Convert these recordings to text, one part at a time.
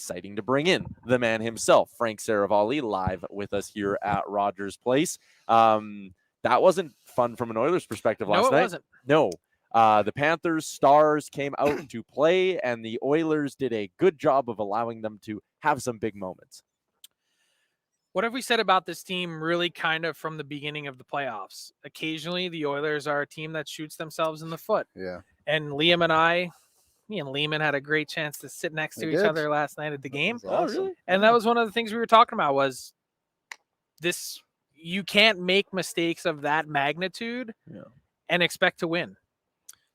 exciting to bring in the man himself, Frank Seravalli, live with us here at Rogers Place. That wasn't fun from an Oilers perspective last night. No, it wasn't. No. The Panthers stars came out to play, and the Oilers did a good job of allowing them to have some big moments. What have we said about this team really kind of from the beginning of the playoffs? Occasionally, the Oilers are a team that shoots themselves in the foot. Yeah. And me and Lehman had a great chance to sit next to each other last night at the game. Awesome. Oh, really? And that was one of the things we were talking about was this, you can't make mistakes of that magnitude and expect to win.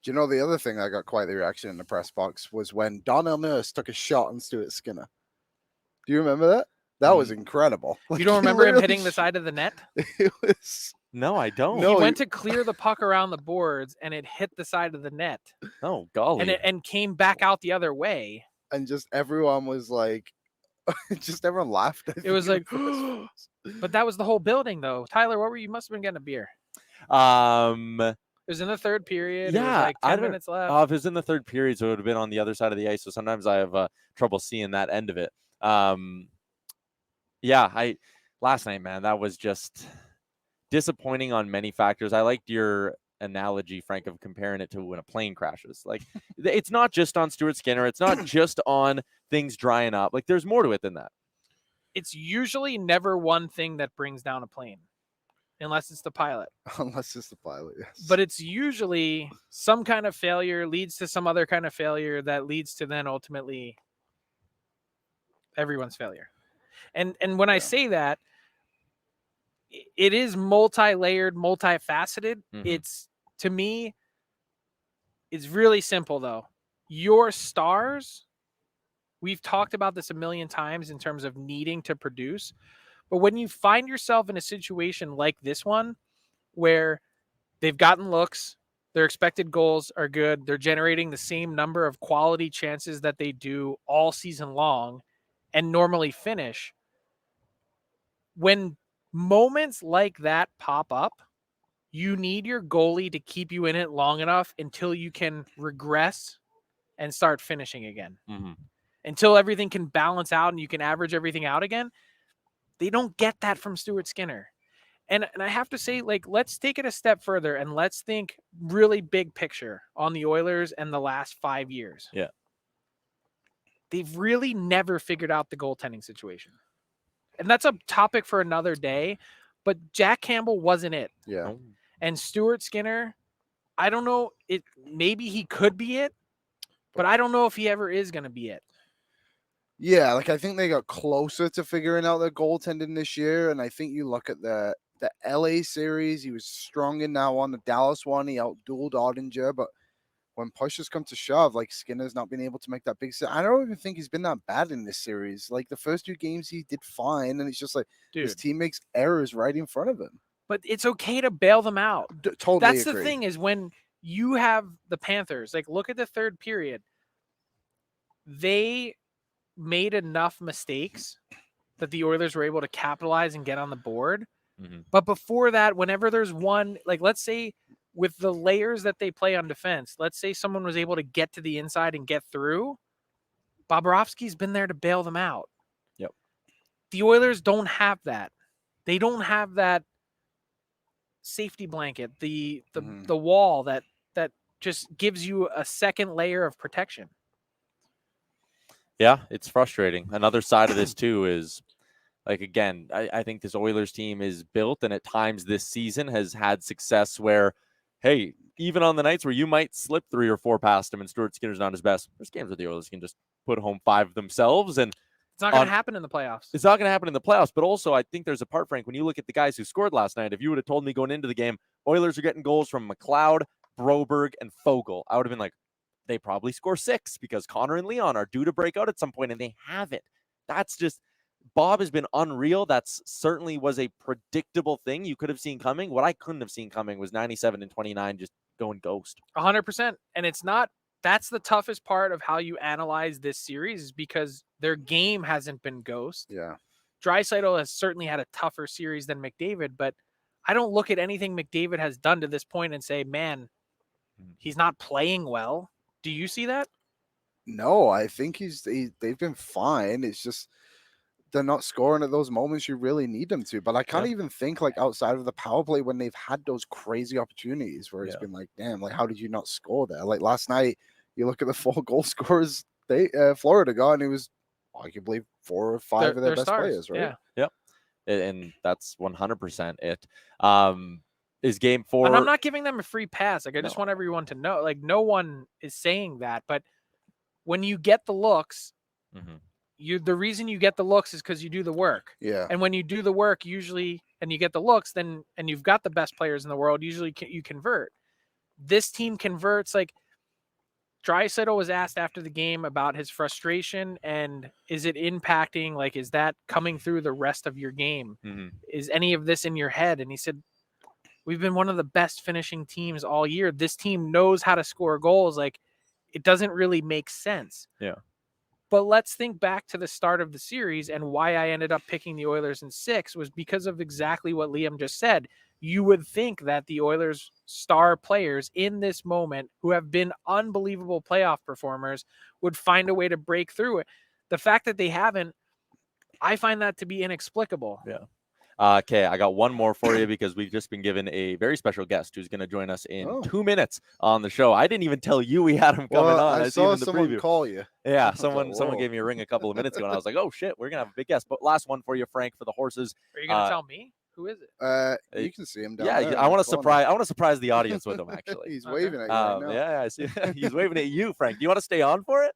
Do you know the other thing that got quite the reaction in the press box was when Donnell Nurse took a shot on Stuart Skinner. Do you remember that? That was incredible. You don't remember him hitting the side of the net? It was... No, I don't. He went to clear the puck around the boards, and it hit the side of the net. Oh, golly. And came back out the other way. And just everyone was like, everyone laughed. It was like, but that was the whole building, though. Tyler, what were you? Must have been getting a beer. It was in the third period. Yeah, it was like 10 minutes left. If it was in the third period, so it would have been on the other side of the ice. So sometimes I have trouble seeing that end of it. Last night, man, that was just disappointing on many factors. I liked your analogy, Frank, of comparing it to when a plane crashes. Like, it's not just on Stuart Skinner. It's not just on things drying up. Like, there's more to it than that. It's usually never one thing that brings down a plane, unless it's the pilot. Unless it's the pilot, yes. But it's usually some kind of failure leads to some other kind of failure that leads to then ultimately everyone's failure. And when I say that, it is multi-layered, multifaceted. Mm-hmm. It's, to me, it's really simple, though. Your stars, we've talked about this a million times in terms of needing to produce. But when you find yourself in a situation like this one, where they've gotten looks, their expected goals are good, they're generating the same number of quality chances that they do all season long and normally finish, when moments like that pop up, you need your goalie to keep you in it long enough until you can regress and start finishing again. Mm-hmm. Until everything can balance out and you can average everything out again. They don't get that from Stuart Skinner. And I have to say, like, let's take it a step further and let's think really big picture on the Oilers and the last 5 years. Yeah. They've really never figured out the goaltending situation. And that's a topic for another day, but Jack Campbell wasn't it. Yeah. And Stuart Skinner, I don't know, maybe he could be it, but I don't know if he ever is going to be it. Yeah, like I think they got closer to figuring out their goaltending this year, and I think you look at the LA series, he was strong in that one. The Dallas one, he outdueled Ottinger, but when push has come to shove, like Skinner's not been able to make that big set. I don't even think he's been that bad in this series. Like the first 2 games, he did fine, and it's just like his team makes errors right in front of him. But it's okay to bail them out. Totally That's agree. the thing is when you have the Panthers, like look at the third period. They made enough mistakes that the Oilers were able to capitalize and get on the board. Mm-hmm. But before that, whenever there's one, like let's say with the layers that they play on defense, let's say someone was able to get to the inside and get through, Bobrovsky's been there to bail them out. Yep. The Oilers don't have that. They don't have that safety blanket, the wall that just gives you a second layer of protection. Yeah, it's frustrating. Another side of this too is, like, again, I think this Oilers team is built, and at times this season has had success where, hey, even on the nights where you might slip 3 or 4 past him and Stuart Skinner's not his best, there's games where the Oilers can just put home 5 themselves. And it's not going to happen in the playoffs. It's not going to happen in the playoffs, but also I think there's a part, Frank, when you look at the guys who scored last night, if you would have told me going into the game, Oilers are getting goals from McLeod, Broberg, and Foegele, I would have been like, they probably score 6 because Connor and Leon are due to break out at some point, and they haven't. That's just, Bob has been unreal. That's certainly was a predictable thing you could have seen coming. What I couldn't have seen coming was 97 and 29 just going ghost. 100%. And it's not, that's the toughest part of how you analyze this series is because their game hasn't been ghost. Yeah. Draisaitl has certainly had a tougher series than McDavid, but I don't look at anything McDavid has done to this point and say, man, he's not playing well. Do you see that? No, I think they've been fine. It's just they're not scoring at those moments you really need them to. But I can't even think like outside of the power play when they've had those crazy opportunities where it's been like, damn, like how did you not score there? Like last night, you look at the 4 goal scorers Florida got, and it was arguably 4 or 5 of their best stars. players, right? Yeah. And that's 100% it. Is game 4. And I'm not giving them a free pass. Like I just want everyone to know, like no one is saying that, but when you get the looks, the reason you get the looks is because you do the work. Yeah. And when you do the work, usually, and you get the looks, then and you've got the best players in the world, usually you convert. This team converts. Like Draisaitl was asked after the game about his frustration and is it impacting? Like, is that coming through the rest of your game? Is any of this in your head? And he said, we've been one of the best finishing teams all year. This team knows how to score goals. Like, it doesn't really make sense. Yeah. But let's think back to the start of the series, and why I ended up picking the Oilers in 6 was because of exactly what Liam just said. You would think that the Oilers' star players in this moment, who have been unbelievable playoff performers, would find a way to break through it. The fact that they haven't, I find that to be inexplicable. Yeah. Okay, I got one more for you because we've just been given a very special guest who's going to join us in 2 minutes on the show. I didn't even tell you we had him coming on. I saw someone call you. Yeah, someone gave me a ring a couple of minutes ago, and I was like, oh, shit, we're going to have a big guest. But last one for you, Frank, for the horses. Are you going to tell me? Who is it? You can see him down there. Yeah, I want to surprise the audience with him, actually. He's waving at you right now. Yeah, I see. He's waving at you, Frank. Do you want to stay on for it?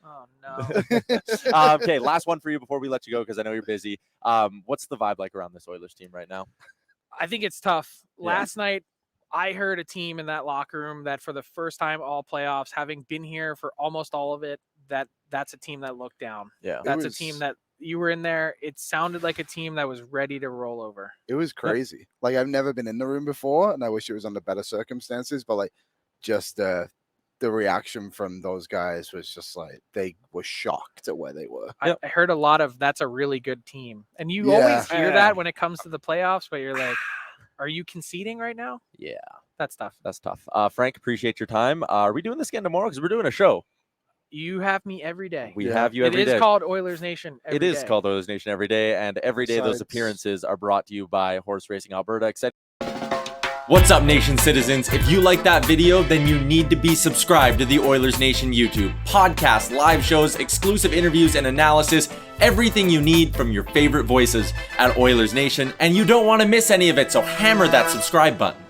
Oh, no. Okay, last one for you before we let you go because I know you're busy. What's the vibe like around this Oilers team right now? I think it's tough. Last night, I heard a team in that locker room that for the first time all playoffs, having been here for almost all of it, that's a team that looked down. Yeah, that's a team that you were in there. It sounded like a team that was ready to roll over. It was crazy. Like I've never been in the room before, and I wish it was under better circumstances. But like, just the reaction from those guys was just like they were shocked at where they were. I heard a lot of that's a really good team, and you always hear that when it comes to the playoffs, but you're like, are you conceding right now? Yeah, that's tough. That's tough. Frank, appreciate your time. Are we doing this again tomorrow? Because we're doing a show. You have me every day. We have you every day. It is called Oilers Nation every day. It is called Oilers Nation every day, and every day those appearances are brought to you by Horse Racing Alberta, etc. What's up, Nation citizens? If you like that video, then you need to be subscribed to the Oilers Nation YouTube. Podcasts, live shows, exclusive interviews, and analysis. Everything you need from your favorite voices at Oilers Nation. And you don't want to miss any of it, so hammer that subscribe button.